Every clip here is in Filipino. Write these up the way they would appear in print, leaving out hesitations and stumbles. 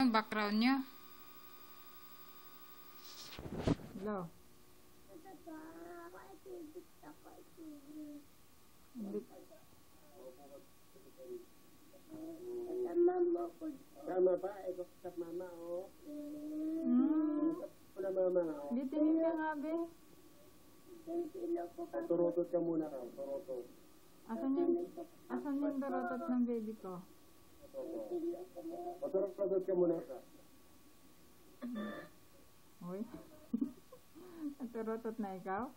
Ang background nyo? Hello? Tama ba? Ikaw sa mama, oh. Wala mama, oh. Dito niya nga, be. Turutot ka muna raw, turutot. Asan yung darotot ng baby ko? Turutot ka muna ka. Uy. Darotot na ikaw?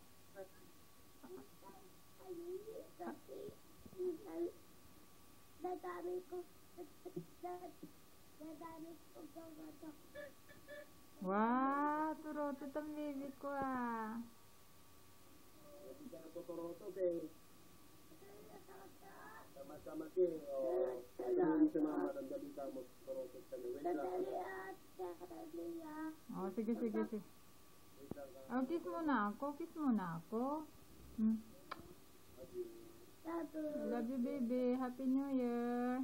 Wow, turotot ang baby ko ah. Hindi ka natuturutot eh. Sama-sama din, oh. Hindi sa mama, nandali ka mo, turutot ka na. Wait lang. Oh, sige. Oh, kiss muna ako. I love you, baby. Happy New Year.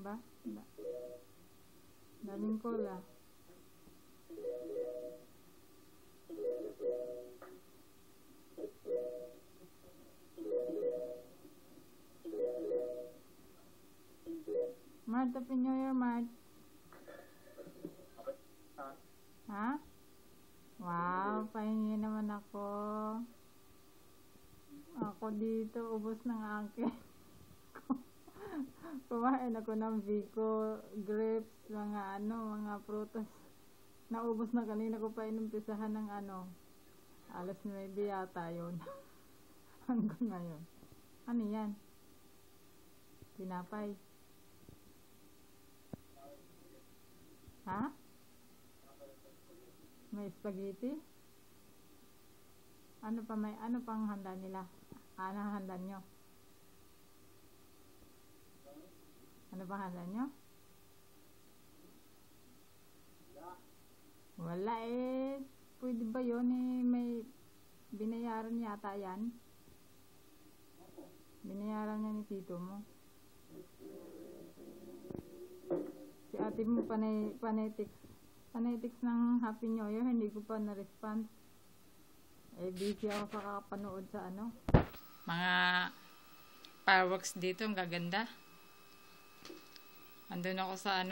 Ba? Daling ko la. Mart, Happy New Year, Mart. Ha? Wow, pahingi naman ako. Ako dito, ubos ng akin. Kumain ako ng Vico, grapes, mga prutas. Naubos na kanina ko pa inumpisahan ng alas 9 yata yun. Hanggang ngayon. Ano yan? Tinapay. Ha? May spaghetti? Ano pang handa nila? Ano handa nyo? Ano pang handa nyo? Wala eh. Pwede ba yun eh? May binayaran yata yan. Binayaran na ni tito mo. Si ate mo panetics ng Happy New Year, hindi ko pa na-response. Eh, busy ako sa kakapanood sa mga fireworks dito, ang gaganda. Andun ako sa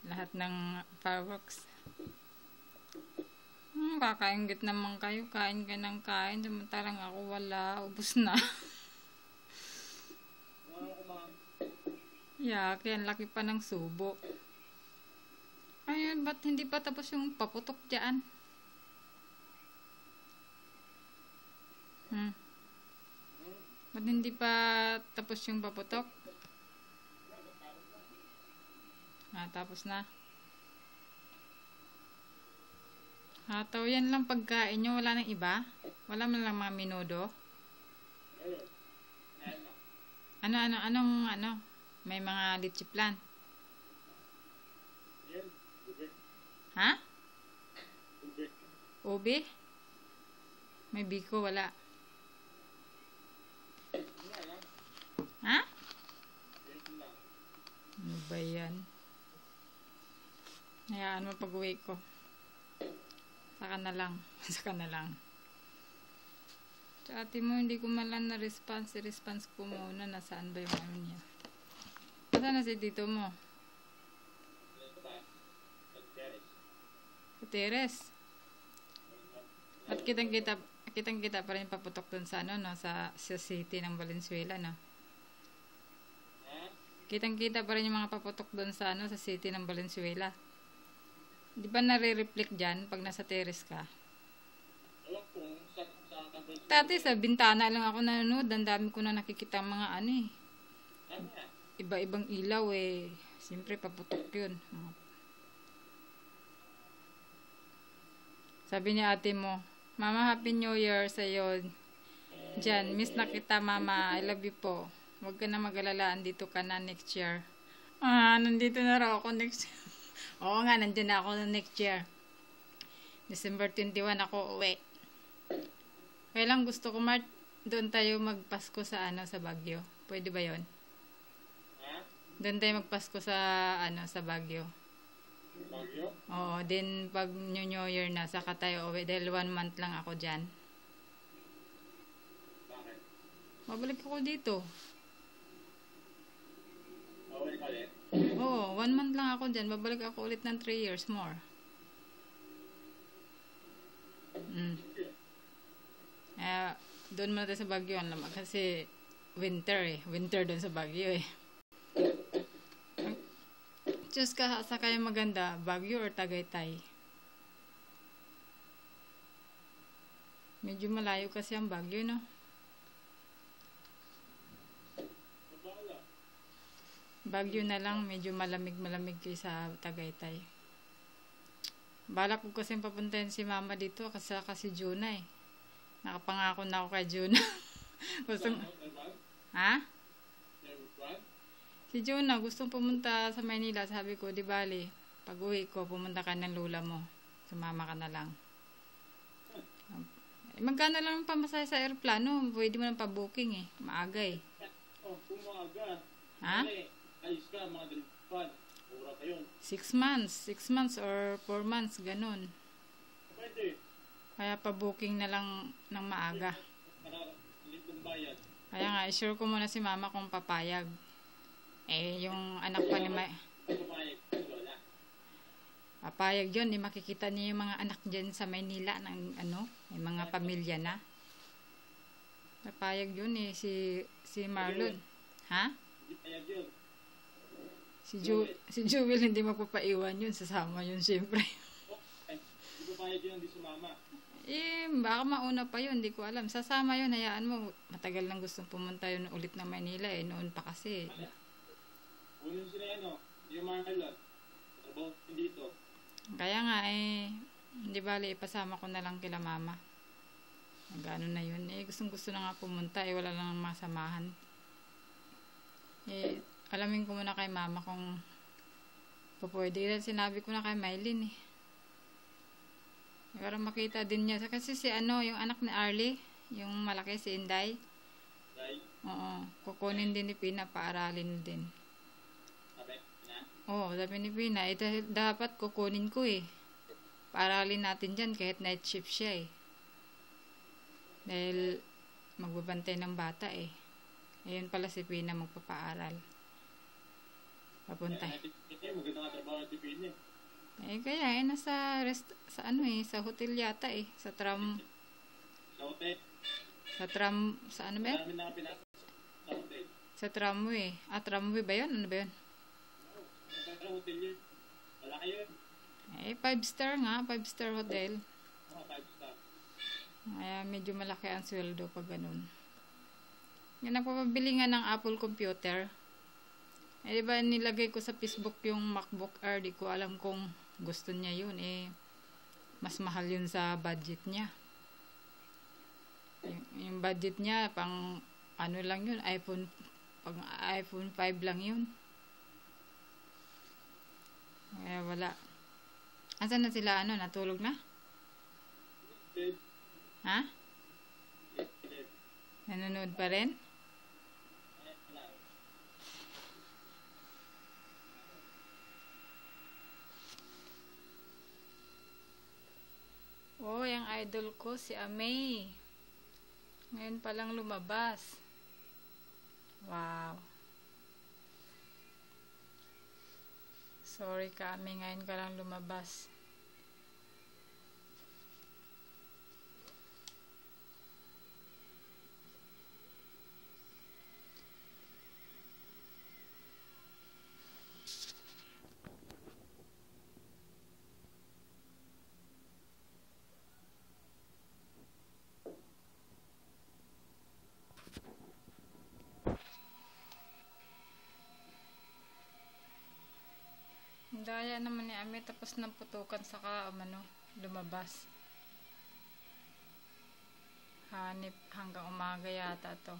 lahat ng fireworks. Kakaingit naman kayo, kain ka ng kain, samantalang ako wala, ubos na. Yeah, kaya laki pa ng subo. Ayun, ba't hindi pa tapos yung paputok dyan? Ba't hindi pa tapos yung paputok? Tapos na. Hataw, yan lang pagkain nyo, wala nang iba? Wala man lang mga minudo? Anong may mga litsiplan? Ha? Ube? May biko, wala. Ha? Ano ba yan? Hayaan mo pag-uwi ko. Saka na lang. Sa ate mo, hindi ko malang na-response. I-response ko muna. Nasaan ba yung niya? Nasaan na si tito mo? Sa teres. At kitang-kita pa rin paputok dun sa sa city ng Valenzuela, no? Kitang-kita pa rin yung mga paputok dun sa sa city ng Valenzuela. Di ba nare-reflect dyan pag nasa teres ka? Dati sa bintana lang ako nanonood. Ang dami ko na nakikita mga iba-ibang ilaw eh. Siyempre paputok yun. Sabi niya ate mo, Mama, Happy New Year sa'yo. Diyan, miss na kita mama. I love you po. Huwag ka na mag-alala. Andito ka na next year. Nandito na raw ako next year. Oo nga, nandun na ako next year. December 21 ako uwi. Kaya lang gusto ko, Mart, doon tayo magpasko sa ano sa Baguio. Pwede ba 'yon? Ha? Doon tayo magpasko sa ano sa Baguio. Bagyo? Oo, then pag New Year na saka tayo uwi dahil 1 month lang ako diyan. Bakit? Mabalik ako dito. Bawal ka ulit? Oo, 1 month lang ako diyan. Babalik ako ulit ng 3 years more. Doon muna tayo sa Baguio ang lamang kasi winter eh. Winter doon sa Baguio eh. Diyos ka, sa kaya maganda, Baguio or Tagaytay? Medyo malayo kasi ang Baguio, no? Bahala. Baguio na lang, medyo malamig-malamig kaysa Tagaytay. Balak ko kasi papuntahin si mama dito kasi Juna eh. Nakapangako na ako kay Juna. Gusto ha? Si Juna gustong pumunta sa Maynila. Sabi ko, di bali, pag uwi ko, pumunta ka ng lula mo. Sumama ka na lang. Magkano lang ang pamasahe sa aeroplano? Pwede mo lang pa-booking eh. Maaga eh. Oh, kumaga. Ha? Ayos ka, mga dalipan. Mura ka yun. 6 months. 6 months or 4 months. Ganun. Pwede. Kaya pa-booking na lang ng maaga. Nakakalit ng bayad. Kaya nga, i-sure ko muna si mama kung papayag. Eh, yung anak pa ni Papayag. Lola. papayag yun. Eh, makikita niya yung mga anak dyan sa Maynila ng ano, may mga pamilya na. Papayag yun eh, si Marlon. Ha? Hindi payag yun. Si Jewel hindi magpapaiwan yun. Sasama yun siyempre. Ay, hindi papayag yun, hindi sumama. Eh, baka mauna pa yun. Hindi ko alam. Sasama yun. Hayaan mo. Matagal lang gustong pumunta yun ulit ng Maynila eh. Noon pa kasi. Unin sila yan, oh. Yung mga halot. Trabaho dito. Kaya nga eh, hindi bali, ipasama ko na lang kila mama. Gano'n na yun. Eh, gustong-gusto na nga pumunta. Eh, wala lang masamahan. Eh, alamin ko muna kay mama kung pwede. Dahil sinabi ko na kay Mylene eh. Para makita din niya. Kasi si ano, yung anak ni Arlie, yung malaki si Inday. Dahil, Oo, kukunin din ni Pina, paaralin din. sabi na. Oo, sabi ni Pina, eh, dapat kukunin ko eh. Paaralin natin dyan kahit night shift siya eh. Dahil magbabantay ng bata eh. Ayun pala si Pina magpapaaral. Papunta. Maganda ka trabaho ng tipin eh. Eh kaya nasa sa ano eh, sa hotel yata eh, sa tram, Sa hotel. sa ano ba yun? Marami na pinasok sa hotel. Sa tramway. Ah, tramway ba yun? Ano ba yun? Sa hotel yun. Malaki yun. Eh, 5-star nga, 5-star hotel. Mga 5 star. Kaya medyo malaki ang sweldo pag ganun. Yung nagpapabili nga ng Apple computer. Eh, diba nilagay ko sa Facebook yung MacBook Air, di ko alam kung gusto niya yun. Eh, mas mahal yun sa budget niya. Yung budget niya, pang ano lang yun, pang iPhone 5 lang yun. Kaya wala. Asan na sila, ano, natulog na? Dead. Ha? Dead. Nanonood pa rin? Oh, yung idol ko, si Amay. Ngayon palang lumabas. Wow. Sorry ka, Amay. Ngayon ka lang lumabas. Daya naman ni Ami, tapos nang putukan saka lumabas. Hanip hanggang umaga yata to.